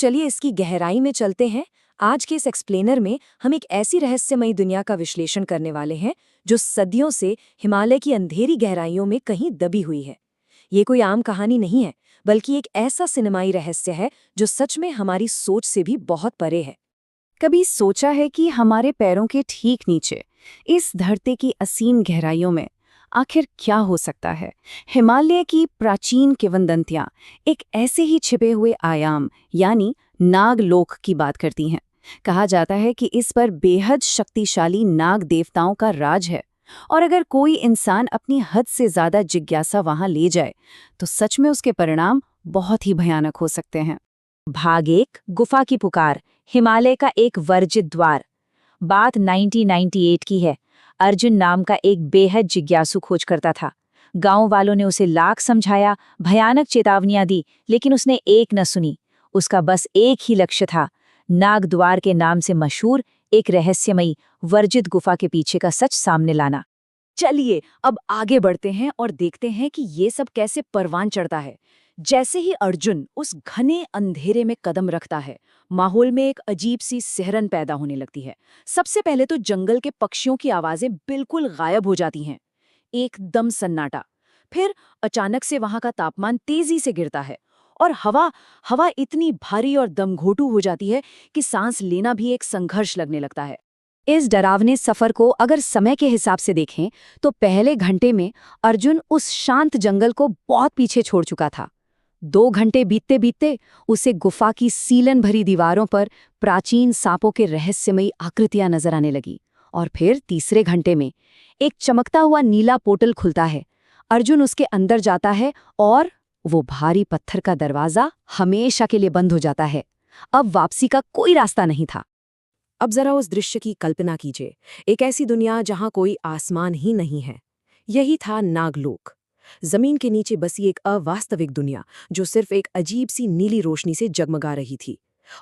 चलिए इसकी गहराई में चलते हैं। आज के इस एक्सप्लेनर में हम एक ऐसी रहस्यमयी दुनिया का विश्लेषण करने वाले हैं जो सदियों से हिमालय की अंधेरी गहराइयों में कहीं दबी हुई है। ये कोई आम कहानी नहीं है, बल्कि एक ऐसा सिनेमाई रहस्य है जो सच में हमारी सोच से भी बहुत परे है। कभी सोचा है कि हमारे पैरों के ठीक नीचे इस धरती की असीम गहराइयों में आखिर क्या हो सकता है? हिमालय की प्राचीन किंवदंतियां एक ऐसे ही छिपे हुए आयाम यानी नागलोक की बात करती हैं। कहा जाता है कि इस पर बेहद शक्तिशाली नाग देवताओं का राज है, और अगर कोई इंसान अपनी हद से ज्यादा जिज्ञासा वहां ले जाए तो सच में उसके परिणाम बहुत ही भयानक हो सकते हैं। भाग 1, गुफा की पुकार, हिमालय का एक वर्जित द्वार। बात 1998 की है। अर्जुन नाम का एक बेहद जिज्ञासु खोज करता था। गांव वालों ने उसे लाख समझाया, भयानक चेतावनियां दी, लेकिन उसने एक न सुनी। उसका बस एक ही लक्ष्य था, नागद्वार के नाम से मशहूर एक रहस्यमयी वर्जित गुफा के पीछे का सच सामने लाना। चलिए अब आगे बढ़ते हैं और देखते हैं कि ये सब कैसे परवान चढ़ता है। जैसे ही अर्जुन उस घने अंधेरे में कदम रखता है, माहौल में एक अजीब सी सिहरन पैदा होने लगती है। सबसे पहले तो जंगल के पक्षियों की आवाजें बिल्कुल गायब हो जाती हैं, एकदम सन्नाटा। फिर अचानक से वहां का तापमान तेजी से गिरता है और हवा इतनी भारी और दमघोटू हो जाती है कि सांस लेना भी एक संघर्ष लगने लगता है। इस डरावने सफर को अगर समय के हिसाब से देखें तो पहले घंटे में अर्जुन उस शांत जंगल को बहुत पीछे छोड़ चुका था। 2 घंटे बीतते बीतते उसे गुफा की सीलन भरी दीवारों पर प्राचीन सांपों के रहस्यमयी आकृतियां नजर आने लगी। और फिर तीसरे घंटे में एक चमकता हुआ नीला पोर्टल खुलता है। अर्जुन उसके अंदर जाता है और वो भारी पत्थर का दरवाजा हमेशा के लिए बंद हो जाता है। अब वापसी का कोई रास्ता नहीं था। अब जरा उस दृश्य की कल्पना कीजिए, एक ऐसी दुनिया जहां कोई आसमान ही नहीं है। यही था नागलोक, जमीन के नीचे बसी एक अवास्तविक दुनिया जो सिर्फ एक अजीब सी नीली रोशनी से जगमगा रही थी।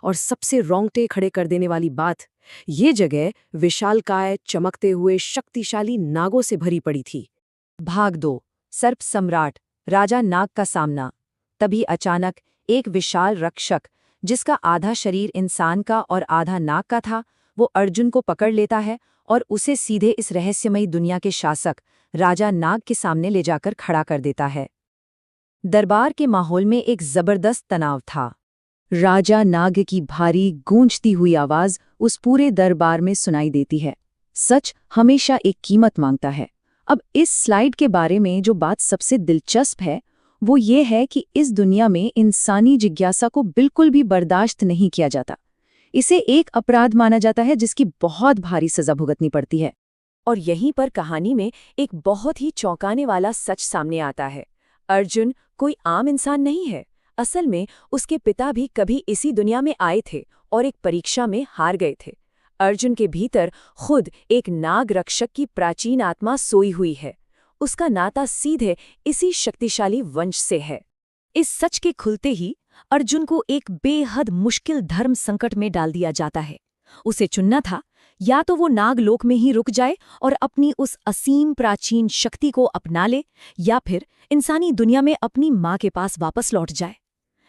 और सबसे रोंगटे खड़े कर देने वाली बात, ये जगह विशालकाय, चमकते हुए शक्तिशाली नागों से भरी पड़ी थी। भाग 2, सर्प सम्राट राजा नाग का सामना। तभी अचानक एक विशाल रक्षक, जिसका आधा शरीर इंसान का और आधा नाग का था, वो अर्जुन को पकड़ लेता है और उसे सीधे इस रहस्यमयी दुनिया के शासक राजा नाग के सामने ले जाकर खड़ा कर देता है। दरबार के माहौल में एक जबरदस्त तनाव था। राजा नाग की भारी गूंजती हुई आवाज उस पूरे दरबार में सुनाई देती है। सच हमेशा एक कीमत मांगता है। अब इस स्लाइड के बारे में जो बात सबसे दिलचस्प है वो ये है कि इस दुनिया में इंसानी जिज्ञासा को बिल्कुल भी बर्दाश्त नहीं किया जाता। इसे एक अपराध माना जाता है जिसकी बहुत भारी सजा भुगतनी पड़ती है। और यहीं पर कहानी में एक बहुत ही चौंकाने वाला सच सामने आता है। अर्जुन कोई आम इंसान नहीं है। असल में उसके पिता भी कभी इसी दुनिया में आए थे और एक परीक्षा में हार गए थे। अर्जुन के भीतर खुद एक नाग रक्षक की प्राचीन आत्मा सोई हुई है। उसका नाता सीधे इसी शक्तिशाली वंश से है। इस सच के खुलते ही अर्जुन को एक बेहद मुश्किल धर्म संकट में डाल दिया जाता है। उसे चुनना था, या तो वो नागलोक में ही रुक जाए और अपनी उस असीम प्राचीन शक्ति को अपना ले, या फिर इंसानी दुनिया में अपनी माँ के पास वापस लौट जाए।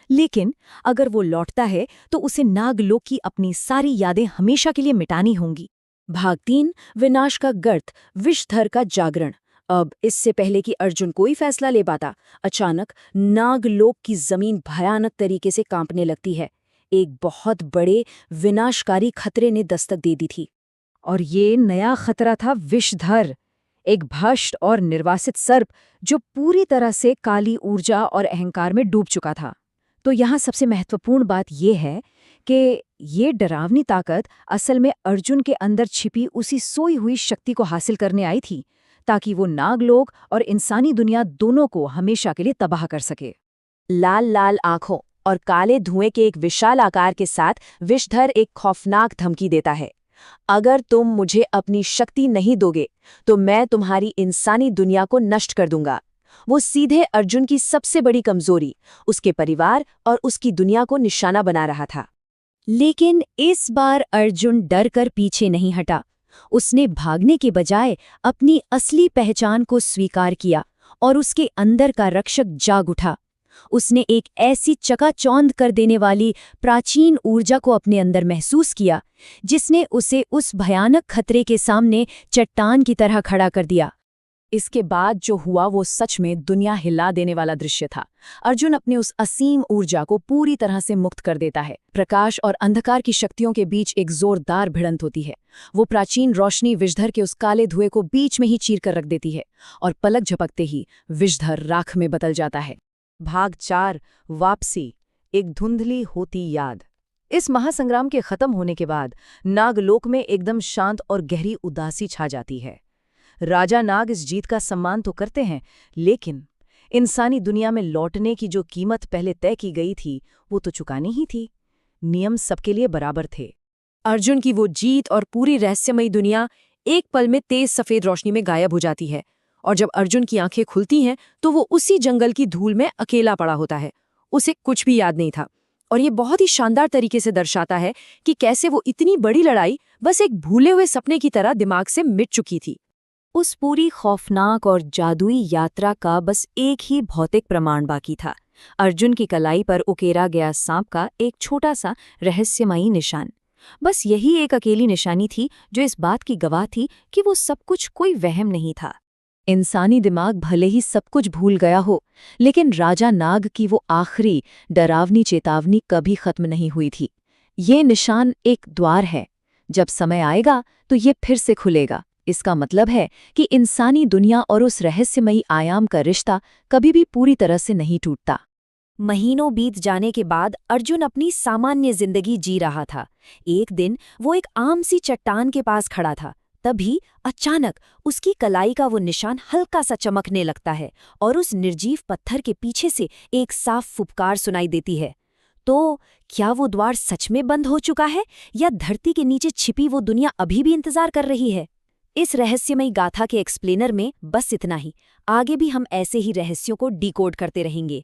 लेकिन अगर वो लौटता है तो उसे नागलोक की अपनी सारी यादें हमेशा के लिए मिटानी होंगी। भाग 3, विनाश का गर्त, विषधर का जागरण। अब इससे पहले कि अर्जुन कोई फैसला ले पाता, अचानक नागलोक की जमीन भयानक तरीके से कांपने लगती है। एक बहुत बड़े विनाशकारी खतरे ने दस्तक दे दी थी। और ये नया खतरा था विषधर, एक भ्रष्ट और निर्वासित सर्प जो पूरी तरह से काली ऊर्जा और अहंकार में डूब चुका था। तो यहाँ सबसे महत्वपूर्ण बात यह है कि ये डरावनी ताकत असल में अर्जुन के अंदर छिपी उसी सोई हुई शक्ति को हासिल करने आई थी, ताकि वो नागलोक और इंसानी दुनिया दोनों को हमेशा के लिए तबाह कर सके। लाल लाल आंखों और काले धुएं के एक विशाल आकार के साथ विषधर एक खौफनाक धमकी देता है। अगर तुम मुझे अपनी शक्ति नहीं दोगे तो मैं तुम्हारी इंसानी दुनिया को नष्ट कर दूंगा। वो सीधे अर्जुन की सबसे बड़ी कमजोरी, उसके परिवार और उसकी दुनिया को निशाना बना रहा था। लेकिन इस बार अर्जुन डर कर पीछे नहीं हटा। उसने भागने के बजाय अपनी असली पहचान को स्वीकार किया और उसके अंदर का रक्षक जाग उठा। उसने एक ऐसी चकाचौंध कर देने वाली प्राचीन ऊर्जा को अपने अंदर महसूस किया जिसने उसे उस भयानक खतरे के सामने चट्टान की तरह खड़ा कर दिया। इसके बाद जो हुआ वो सच में दुनिया हिला देने वाला दृश्य था। अर्जुन अपने उस असीम ऊर्जा को पूरी तरह से मुक्त कर देता है। प्रकाश और अंधकार की शक्तियों के बीच एक जोरदार भिड़ंत होती है। वो प्राचीन रोशनी विषधर के उस काले धुएं को बीच में ही चीर कर रख देती है और पलक झपकते ही विषधर राख में बदल जाता है। भाग 4 वापसी, एक धुंधली होती याद। इस महासंग्राम के खत्म होने के बाद नागलोक में एकदम शांत और गहरी उदासी छा जाती है। राजा नाग इस जीत का सम्मान तो करते हैं, लेकिन इंसानी दुनिया में लौटने की जो कीमत पहले तय की गई थी वो तो चुकानी ही थी। नियम सबके लिए बराबर थे। अर्जुन की वो जीत और पूरी रहस्यमयी दुनिया एक पल में तेज सफेद रोशनी में गायब हो जाती है, और जब अर्जुन की आंखें खुलती हैं तो वो उसी जंगल की धूल में अकेला पड़ा होता है। उसे कुछ भी याद नहीं था, और ये बहुत ही शानदार तरीके से दर्शाता है कि कैसे वो इतनी बड़ी लड़ाई बस एक भूले हुए सपने की तरह दिमाग से मिट चुकी थी। उस पूरी खौफनाक और जादुई यात्रा का बस एक ही भौतिक प्रमाण बाकी था, अर्जुन की कलाई पर उकेरा गया सांप का एक छोटा सा रहस्यमयी निशान। बस यही एक अकेली निशानी थी जो इस बात की गवाह थी कि वो सब कुछ कोई वहम नहीं था। इंसानी दिमाग भले ही सब कुछ भूल गया हो, लेकिन राजा नाग की वो आखिरी डरावनी चेतावनी कभी खत्म नहीं हुई थी। ये निशान एक द्वार है, जब समय आएगा तो ये फिर से खुलेगा। इसका मतलब है कि इंसानी दुनिया और उस रहस्यमयी आयाम का रिश्ता कभी भी पूरी तरह से नहीं टूटता। महीनों बीत जाने के बाद अर्जुन अपनी सामान्य जिंदगी जी रहा था। एक दिन वो एक आम सी चट्टान के पास खड़ा था। तभी अचानक उसकी कलाई का वो निशान हल्का सा चमकने लगता है और उस निर्जीव पत्थर के पीछे से एक साफ फुफकार सुनाई देती है। तो क्या वो द्वार सच में बंद हो चुका है, या धरती के नीचे छिपी वो दुनिया अभी भी इंतजार कर रही है? इस रहस्यमयी गाथा के एक्सप्लेनर में बस इतना ही। आगे भी हम ऐसे ही रहस्यों को डिकोड करते रहेंगे।